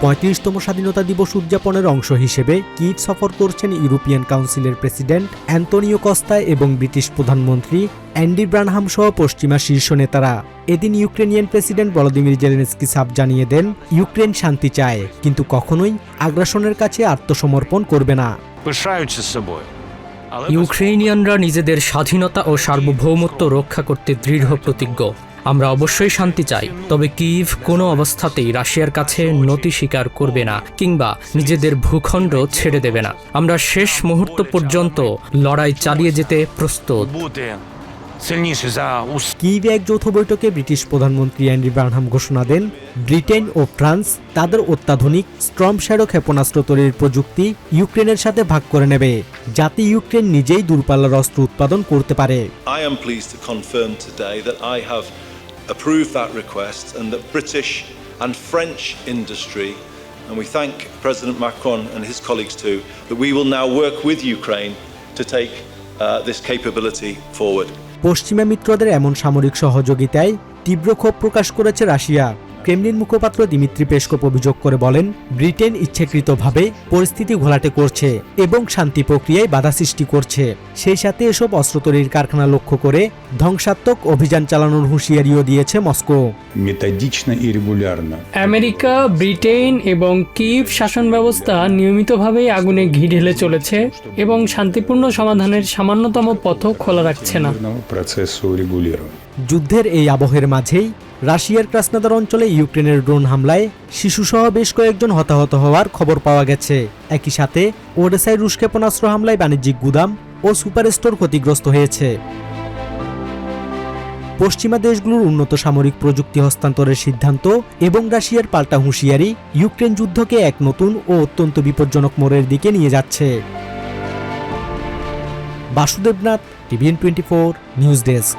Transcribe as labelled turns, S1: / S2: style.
S1: ৩৫তম স্বাধীনতা দিবস উদযাপনের অংশ হিসেবে কিয়েভ সফর করছেন ইউরোপিয়ান কাউন্সিলের প্রেসিডেন্ট অ্যান্তোনিও কস্তা এবং ব্রিটিশ প্রধানমন্ত্রী অ্যান্ডি ব্রানহাম সহ পশ্চিমা শীর্ষ নেতারা। এদিন ইউক্রেনিয়ান প্রেসিডেন্ট ভলোদিমির জেলেনস্কি সাফ জানিয়ে দেন, ইউক্রেন শান্তি চায়, কিন্তু কখনোই আগ্রাসনের কাছে আত্মসমর্পণ করবে না।
S2: ইউক্রেনিয়ানরা নিজেদের স্বাধীনতা ও সার্বভৌমত্ব রক্ষা করতে দৃঢ় প্রতিজ্ঞ। আমরা অবশ্যই শান্তি চাই, তবে কিয়েভ কোনো অবস্থাতেই রাশিয়ার কাছে নতি স্বীকার করবে না কিংবা নিজেদের ভূখণ্ড ছেড়ে দেবে না। আমরা শেষ মুহূর্ত পর্যন্ত লড়াই চালিয়ে যেতে প্রস্তুত।
S1: কিয়েভে এক যৌথ বৈঠকে ব্রিটিশ প্রধানমন্ত্রী অ্যান্ডি ব্রানহাম ঘোষণা দেন, ব্রিটেন ও ফ্রান্স তাদের অত্যাধুনিক স্টর্ম শ্যাডো ক্ষেপণাস্ত্র তৈরির প্রযুক্তি ইউক্রেনের সাথে ভাগ করে নেবে, যাতে ইউক্রেন নিজেই দূরপাল্লার অস্ত্র উৎপাদন করতে পারে।
S3: I am pleased to confirm today that I have approved that request and that British and French industry, and we thank President Macron and his colleagues too, that we will now work with Ukraine to take this capability forward.
S1: পশ্চিমা মিত্রদের এমন সামরিক সহযোগিতায় তীব্র ক্ষোভ প্রকাশ করেছে Russia. Kremlin মুখপাত্র Dmitry Peskov অভিযোগ করে বলেন, ব্রিটেন ইচ্ছাকৃতভাবে পরিস্থিতি ঘোলাটে করছে এবং শান্তি প্রক্রিয়ায় বাধা সৃষ্টি করছে। সেই সাথে এসব অস্ত্র তৈরির কারখানা লক্ষ্য করে ধ্বংসাত্মক অভিযান চালানোর হুঁশিয়ারিও দিয়েছে মস্কো।
S4: আমেরিকা, ব্রিটেন এবং কিয়েভ শাসন ব্যবস্থা নিয়মিতভাবে আগুনে ঘি ঢেলে চলেছে এবং শান্তিপূর্ণ সমাধানের সামান্যতম পথও খোলা রাখছে না।
S1: যুদ্ধের এই আবহের মাঝেই রাশিয়ার ক্রাসনোদার অঞ্চলে ইউক্রেনের ড্রোন হামলায় শিশুসহ বেশ কয়েকজন হতাহত হওয়ার খবর পাওয়া গেছে। একই সাথে ওডেসায় রুশ ক্ষেপণাস্ত্র হামলায় বাণিজ্যিক গুদাম ও সুপার স্টোর ক্ষতিগ্রস্ত হয়েছে। পশ্চিমা দেশগুলোর উন্নত সামরিক প্রযুক্তি হস্তান্তরের সিদ্ধান্ত এবং রাশিয়ার পাল্টা হুঁশিয়ারি ইউক্রেন যুদ্ধকে এক নতুন ও অত্যন্ত বিপজ্জনক মোড়ের দিকে নিয়ে যাচ্ছে। Basudebnath, TVN24 news desk.